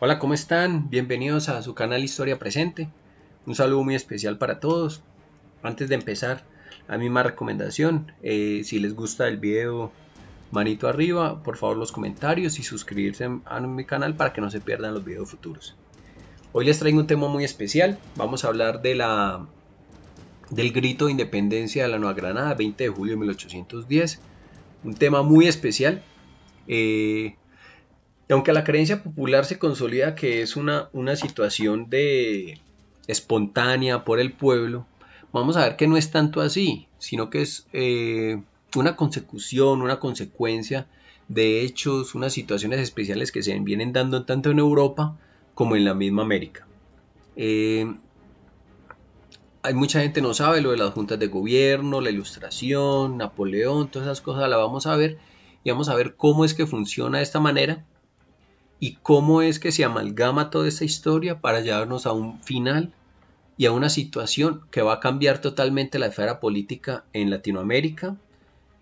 Hola, ¿cómo están? Bienvenidos a su canal Historia Presente. Un saludo muy especial para todos. Antes de empezar, la misma recomendación, si les gusta el video, manito arriba, por favor los comentarios y suscribirse a mi canal para que no se pierdan los videos futuros. Hoy les traigo un tema muy especial. Vamos a hablar del grito de independencia de la Nueva Granada, 20 de julio de 1810. Un tema muy especial. Eh, Y aunque la creencia popular se consolida que es una situación espontánea por el pueblo, vamos a ver que no es tanto así, sino que es una consecución, una consecuencia de hechos, unas situaciones especiales que se vienen dando tanto en Europa como en la misma América. Eh, Hay mucha gente no sabe lo de las juntas de gobierno, la ilustración, Napoleón, todas esas cosas las vamos a ver y vamos a ver cómo es que funciona de esta manera y cómo es que se amalgama toda esta historia para llevarnos a un final y a una situación que va a cambiar totalmente la esfera política en Latinoamérica,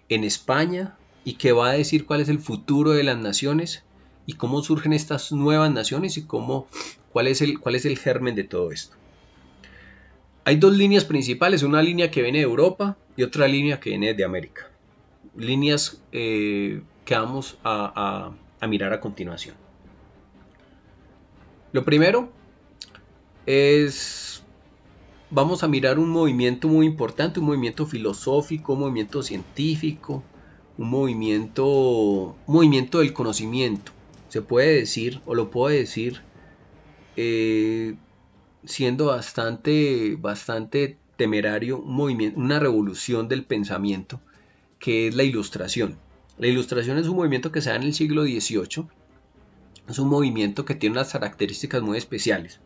en España, y que va a decir cuál es el futuro de las naciones y cómo surgen estas nuevas naciones y cuál es el germen de todo esto. Hay dos líneas principales, una línea que viene de Europa y otra línea que viene de América. Líneas que vamos a mirar a continuación. Lo primero es, vamos a mirar un movimiento muy importante, un movimiento filosófico, un movimiento científico, un movimiento del conocimiento. Se puede decir, o lo puedo decir, eh, siendo bastante temerario, un movimiento, una revolución del pensamiento, que es la ilustración. La ilustración es un movimiento que se da en el siglo XVIII, es un movimiento que tiene unas características muy especiales.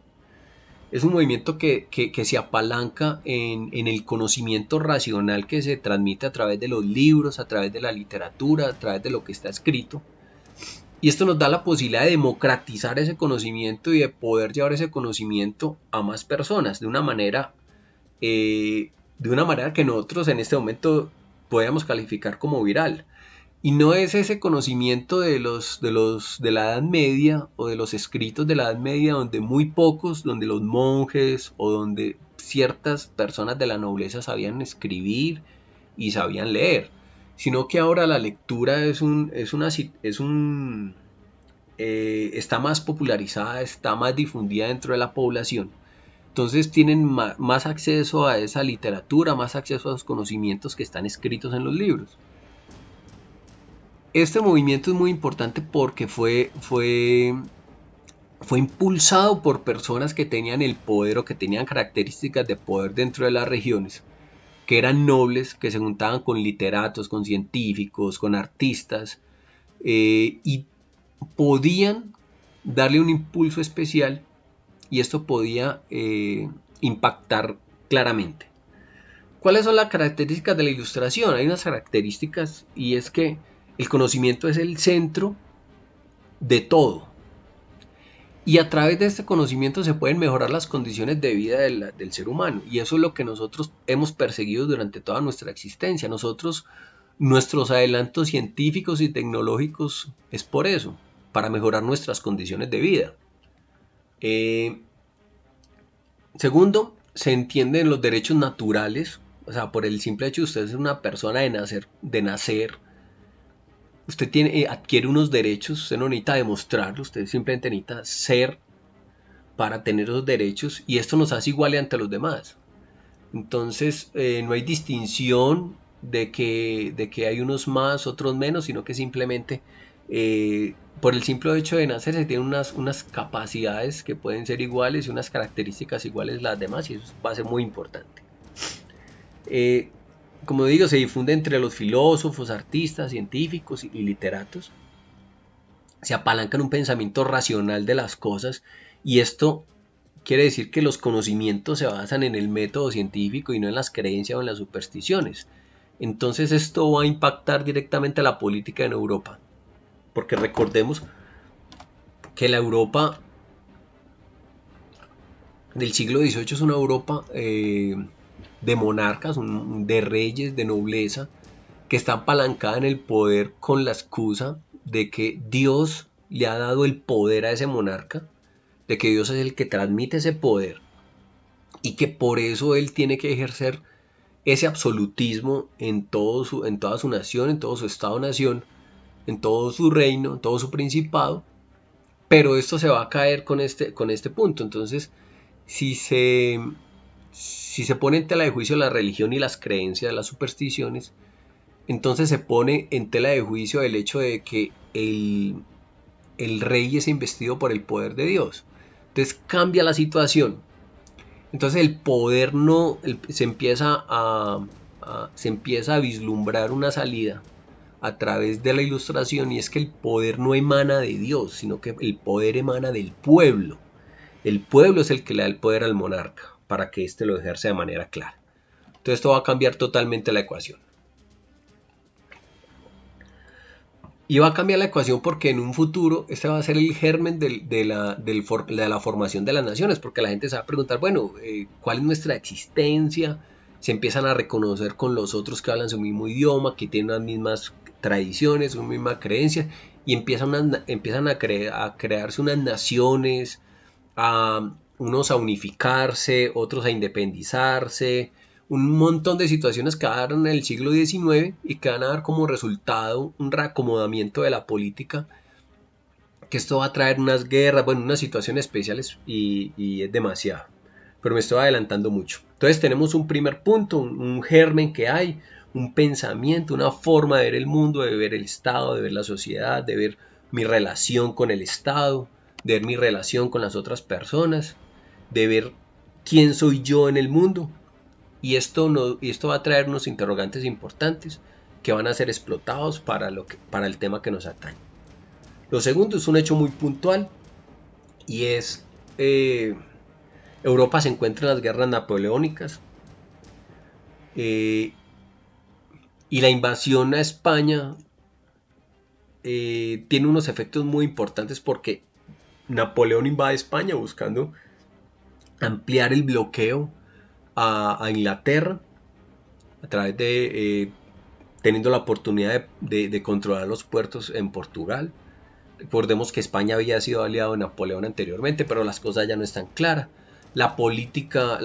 Es un movimiento que se apalanca en el conocimiento racional que se transmite a través de los libros, a través de la literatura, a través de lo que está escrito. Y esto nos da la posibilidad de democratizar ese conocimiento y de poder llevar ese conocimiento a más personas de una manera que nosotros en este momento podemos calificar como viral. Y no es ese conocimiento de la Edad Media o de los escritos de la Edad Media donde muy pocos, donde los monjes o donde ciertas personas de la nobleza sabían escribir y sabían leer, sino que ahora la lectura está más popularizada, está más difundida dentro de la población. Entonces tienen más acceso a esa literatura, más acceso a los conocimientos que están escritos en los libros. Este movimiento es muy importante porque fue impulsado por personas que tenían el poder o que tenían características de poder dentro de las regiones, que eran nobles, que se juntaban con literatos, con científicos, con artistas, y podían darle un impulso especial y esto podía impactar claramente. ¿Cuáles son las características de la ilustración? Hay unas características y es que el conocimiento es el centro de todo. Y a través de este conocimiento se pueden mejorar las condiciones de vida del ser humano. Y eso es lo que nosotros hemos perseguido durante toda nuestra existencia. Nuestros adelantos científicos y tecnológicos es por eso, para mejorar nuestras condiciones de vida. Eh, Segundo, se entienden los derechos naturales. O sea, por el simple hecho de usted ser una persona de nacer, usted adquiere unos derechos, usted no necesita demostrarlo, usted simplemente necesita ser para tener esos derechos y esto nos hace iguales ante los demás. Entonces, no hay distinción de que hay unos más, otros menos, sino que simplemente por el simple hecho de nacer se tienen unas capacidades que pueden ser iguales y unas características iguales a las demás y eso va a ser muy importante. Eh, Como digo, se difunde entre los filósofos, artistas, científicos y literatos. Se apalanca en un pensamiento racional de las cosas y esto quiere decir que los conocimientos se basan en el método científico y no en las creencias o en las supersticiones. Entonces esto va a impactar directamente a la política en Europa, porque recordemos que la Europa del siglo XVIII es una Europa de monarcas, de reyes, de nobleza, que está apalancada en el poder con la excusa de que Dios le ha dado el poder a ese monarca de que Dios es el que transmite ese poder y que por eso Él tiene que ejercer ese absolutismo en toda su nación, en todo su estado-nación, en todo su reino, en todo su principado, pero esto se va a caer con este punto. Entonces, si se, si se pone en tela de juicio la religión y las creencias, las supersticiones, entonces se pone en tela de juicio el hecho de que el rey es investido por el poder de Dios. Entonces cambia la situación. Entonces el poder no, se empieza a vislumbrar una salida a través de la ilustración, y es que el poder no emana de Dios, sino que el poder emana del pueblo. El pueblo es el que le da el poder al monarca para que éste lo ejerza de manera clara. Entonces esto va a cambiar totalmente la ecuación. Y va a cambiar la ecuación porque en un futuro este va a ser el germen de la formación de las naciones, porque la gente se va a preguntar, bueno, ¿cuál es nuestra existencia? Se empiezan a reconocer con los otros que hablan su mismo idioma, que tienen las mismas tradiciones, una misma creencia, y empiezan a crearse unas naciones, unos a unificarse, otros a independizarse, un montón de situaciones que van en el siglo XIX y que van a dar como resultado un reacomodamiento de la política, que esto va a traer unas guerras, bueno, unas situaciones especiales y es demasiado. Pero me estoy adelantando mucho. Entonces tenemos un primer punto, un germen que hay, un pensamiento, una forma de ver el mundo, de ver el Estado, de ver la sociedad, de ver mi relación con el Estado, de ver mi relación con las otras personas, de ver quién soy yo en el mundo. Y esto va a traer unos interrogantes importantes que van a ser explotados para el tema que nos atañe. Lo segundo es un hecho muy puntual, y es Europa se encuentra en las guerras napoleónicas, y la invasión a España tiene unos efectos muy importantes porque Napoleón invade España buscando ampliar el bloqueo a Inglaterra a través de teniendo la oportunidad de controlar los puertos en Portugal. Recordemos que España había sido aliado de Napoleón anteriormente, pero las cosas ya no están claras. La política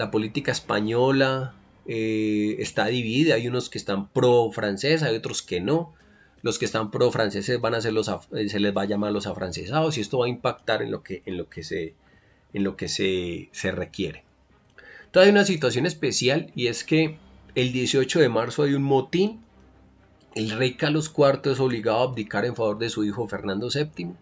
española está dividida. Hay unos que están pro francés, hay otros que no. Los que están pro franceses se les va a llamar los afrancesados, y esto va a impactar en lo que se requiere. Entonces hay una situación especial, y es que el 18 de marzo hay un motín. El rey Carlos IV es obligado a abdicar en favor de su hijo Fernando VII,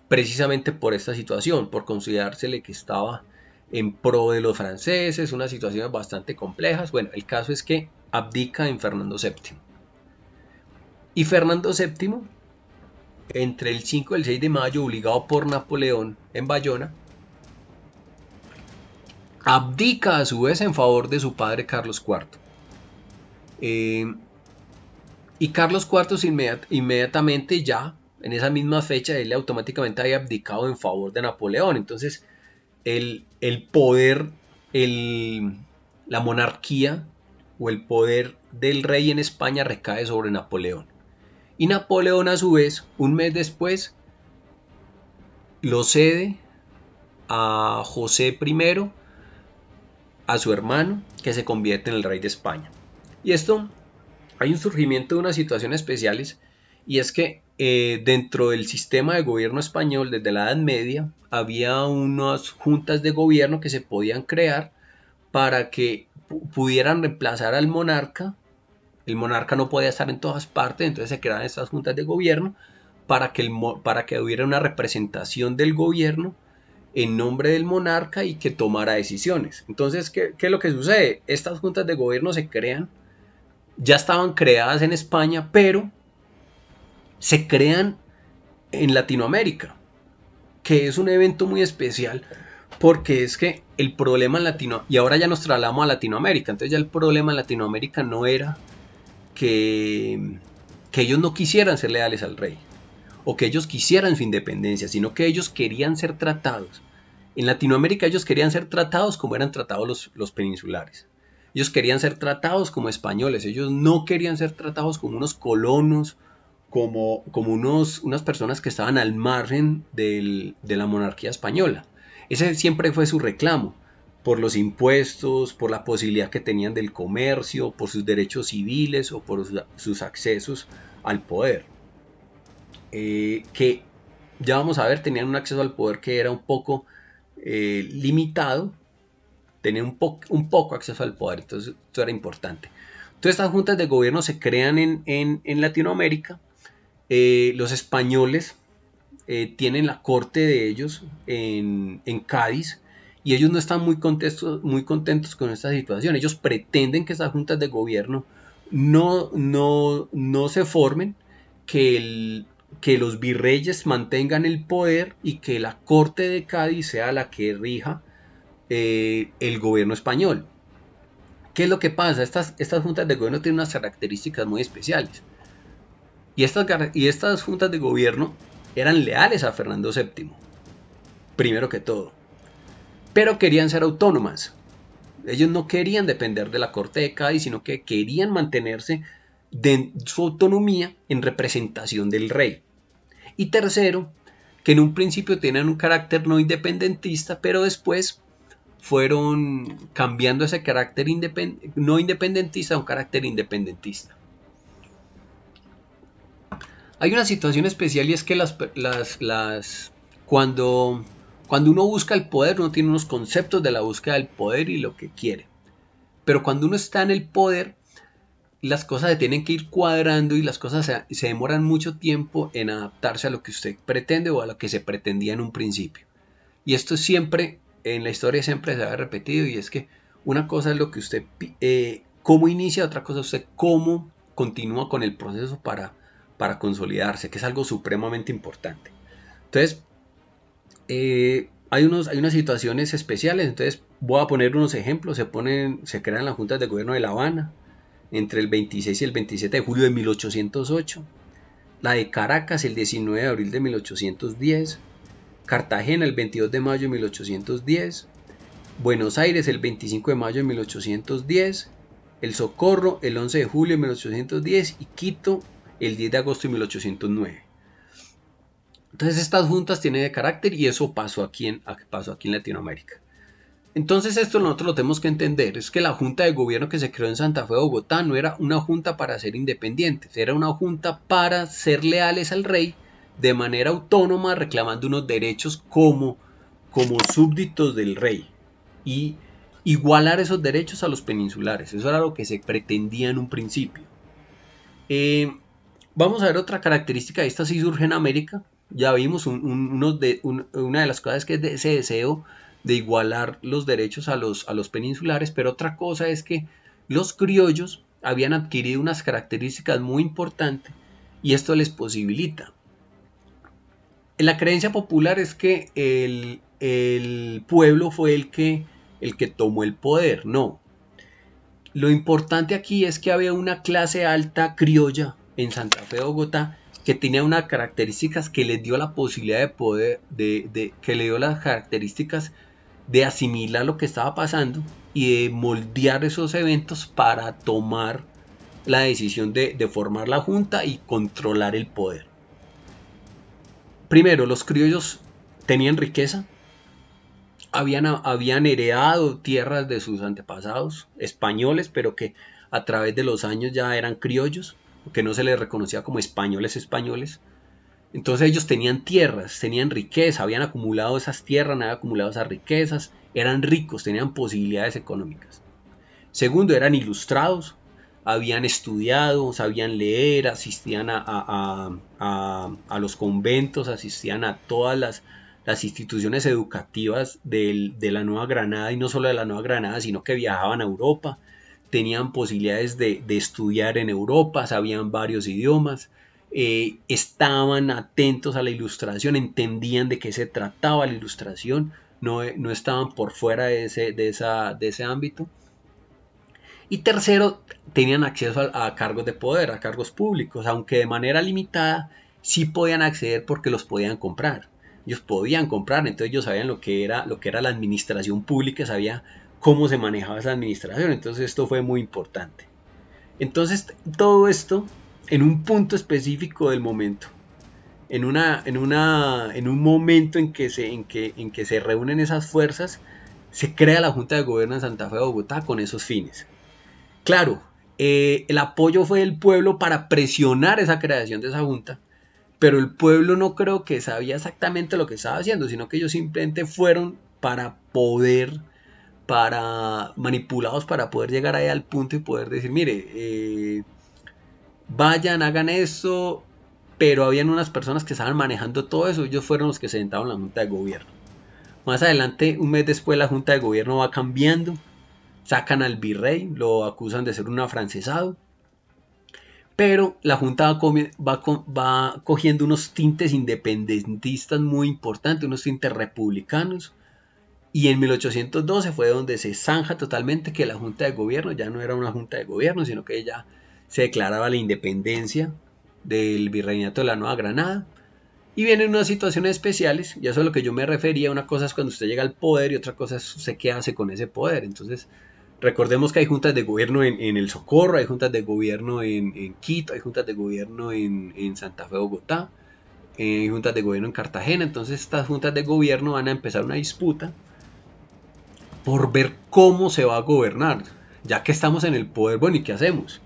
precisamente por esta situación, por considerársele que estaba en pro de los franceses, unas situaciones bastante complejas. Bueno, el caso es que abdica en Fernando VII. Y Fernando VII, entre el 5 y el 6 de mayo, obligado por Napoleón en Bayona, abdica a su vez en favor de su padre Carlos IV. Y Carlos IV inmediatamente, ya en esa misma fecha, él automáticamente había abdicado en favor de Napoleón. Entonces el poder, la monarquía o el poder del rey en España recae sobre Napoleón. Y Napoleón, a su vez, un mes después, lo cede a José I, a su hermano, que se convierte en el rey de España. Y esto, hay un surgimiento de unas situaciones especiales, y es que dentro del sistema de gobierno español, desde la Edad Media, había unas juntas de gobierno que se podían crear para que pudieran reemplazar al monarca. El monarca no podía estar en todas partes, entonces se creaban estas juntas de gobierno para que hubiera una representación del gobierno en nombre del monarca y que tomara decisiones. Entonces, ¿qué es lo que sucede? Estas juntas de gobierno se crean, ya estaban creadas en España, pero se crean en Latinoamérica, que es un evento muy especial, porque es que el problema en Latinoamérica, y ahora ya nos trasladamos a Latinoamérica, entonces ya el problema en Latinoamérica no era que ellos no quisieran ser leales al rey, o que ellos quisieran su independencia, sino que ellos querían ser tratados. En Latinoamérica ellos querían ser tratados como eran tratados los peninsulares. Ellos querían ser tratados como españoles, ellos no querían ser tratados como unos colonos como unas personas que estaban al margen de la monarquía española. Ese siempre fue su reclamo, por los impuestos, por la posibilidad que tenían del comercio, por sus derechos civiles o por sus accesos al poder. Que ya vamos a ver, tenían un acceso al poder que era un poco limitado, tenían un poco acceso al poder, entonces esto era importante. Entonces estas juntas de gobierno se crean en Latinoamérica. Los españoles tienen la corte de ellos en Cádiz y ellos no están muy contentos con esta situación. Ellos pretenden que estas juntas de gobierno no se formen, que los virreyes mantengan el poder y que la corte de Cádiz sea la que rija el gobierno español. ¿Qué es lo que pasa? Estas juntas de gobierno tienen unas características muy especiales. Y estas juntas de gobierno eran leales a Fernando VII, primero que todo. Pero querían ser autónomas. Ellos no querían depender de la corte de Cádiz, sino que querían mantenerse de su autonomía en representación del rey. Y tercero, que en un principio tenían un carácter no independentista, pero después fueron cambiando ese carácter no independentista a un carácter independentista. Hay una situación especial y es que cuando uno busca el poder, uno tiene unos conceptos de la búsqueda del poder y lo que quiere. Pero cuando uno está en el poder, las cosas se tienen que ir cuadrando y las cosas se demoran mucho tiempo en adaptarse a lo que usted pretende o a lo que se pretendía en un principio. Y esto siempre, en la historia siempre se ha repetido, y es que una cosa es lo que usted, cómo inicia, otra cosa es usted cómo continúa con el proceso para consolidarse, que es algo supremamente importante. Entonces, hay unas situaciones especiales, entonces voy a poner unos ejemplos. Se crean las juntas de gobierno de La Habana entre el 26 y el 27 de julio de 1808, la de Caracas el 19 de abril de 1810, Cartagena el 22 de mayo de 1810, Buenos Aires el 25 de mayo de 1810, El Socorro el 11 de julio de 1810 y Quito el 10 de agosto de 1809. Entonces estas juntas tienen de carácter y eso pasó aquí en Latinoamérica. Entonces esto nosotros lo tenemos que entender, es que la junta de gobierno que se creó en Santa Fe de Bogotá no era una junta para ser independientes, era una junta para ser leales al rey de manera autónoma, reclamando unos derechos como súbditos del rey y igualar esos derechos a los peninsulares. Eso era lo que se pretendía en un principio. Vamos a ver otra característica, esta sí surge en América. Ya vimos una de las cosas que es de ese deseo de igualar los derechos a los peninsulares, pero otra cosa es que los criollos habían adquirido unas características muy importantes y esto les posibilita. La creencia popular es que el pueblo fue el que tomó el poder. No. Lo importante aquí es que había una clase alta criolla en Santa Fe de Bogotá que tenía unas características que les dio la posibilidad de poder, que le dio las características de asimilar lo que estaba pasando y de moldear esos eventos para tomar la decisión de formar la junta y controlar el poder. Primero, los criollos tenían riqueza, habían heredado tierras de sus antepasados españoles, pero que a través de los años ya eran criollos, que no se les reconocía como españoles. Entonces ellos tenían tierras, tenían riqueza, habían acumulado esas tierras, habían acumulado esas riquezas, eran ricos, tenían posibilidades económicas. Segundo, eran ilustrados, habían estudiado, sabían leer, asistían a los conventos, asistían a todas las instituciones educativas de la Nueva Granada, y no solo de la Nueva Granada, sino que viajaban a Europa, tenían posibilidades de estudiar en Europa, sabían varios idiomas, estaban atentos a la ilustración, entendían de qué se trataba la ilustración, no estaban por fuera de ese ámbito. Y tercero, tenían acceso a cargos de poder, a cargos públicos, aunque de manera limitada, sí podían acceder porque los podían comprar. Ellos podían comprar, entonces ellos sabían lo que era la administración pública, sabían cómo se manejaba esa administración, entonces esto fue muy importante. Entonces todo esto en un punto específico del momento, en un momento en que se reúnen esas fuerzas, se crea la Junta de Gobierno de Santa Fe de Bogotá con esos fines. Claro, el apoyo fue del pueblo para presionar esa creación de esa junta, pero el pueblo no creo que sabía exactamente lo que estaba haciendo, sino que ellos simplemente fueron para poder, para manipulados para poder llegar ahí al punto y poder decir, mire, vayan, hagan eso, pero habían unas personas que estaban manejando todo eso, ellos fueron los que se sentaron en la junta de gobierno. Más adelante, un mes después, la junta de gobierno va cambiando, sacan al virrey, lo acusan de ser un afrancesado, pero la Junta va cogiendo unos tintes independentistas muy importantes, unos tintes republicanos, y en 1812 fue donde se zanja totalmente que la Junta de Gobierno ya no era una Junta de Gobierno, sino que ya se declaraba la independencia del virreinato de la Nueva Granada, y vienen unas situaciones especiales, y eso es a lo que yo me refería. Una cosa es cuando usted llega al poder y otra cosa es usted qué hace con ese poder. Entonces, recordemos que hay juntas de gobierno en El Socorro, hay juntas de gobierno en Quito, hay juntas de gobierno en Santa Fe, Bogotá, hay juntas de gobierno en Cartagena. Entonces estas juntas de gobierno van a empezar una disputa por ver cómo se va a gobernar. Ya que estamos en el poder, bueno, ¿y qué hacemos?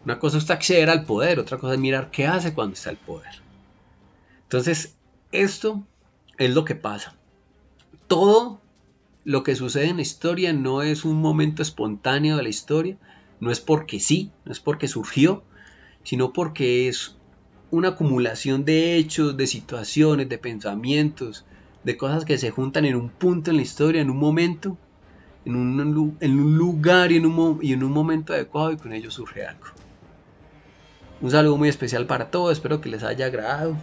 Una cosa es acceder al poder, otra cosa es mirar qué hace cuando está el poder. Entonces, esto es lo que pasa. Todo lo que sucede en la historia no es un momento espontáneo de la historia, no es porque sí, no es porque surgió, sino porque es una acumulación de hechos, de situaciones, de pensamientos, de cosas que se juntan en un punto en la historia, en un momento, en un lugar y en un momento adecuado, y con ello surge algo. Un saludo muy especial para todos, espero que les haya agradado.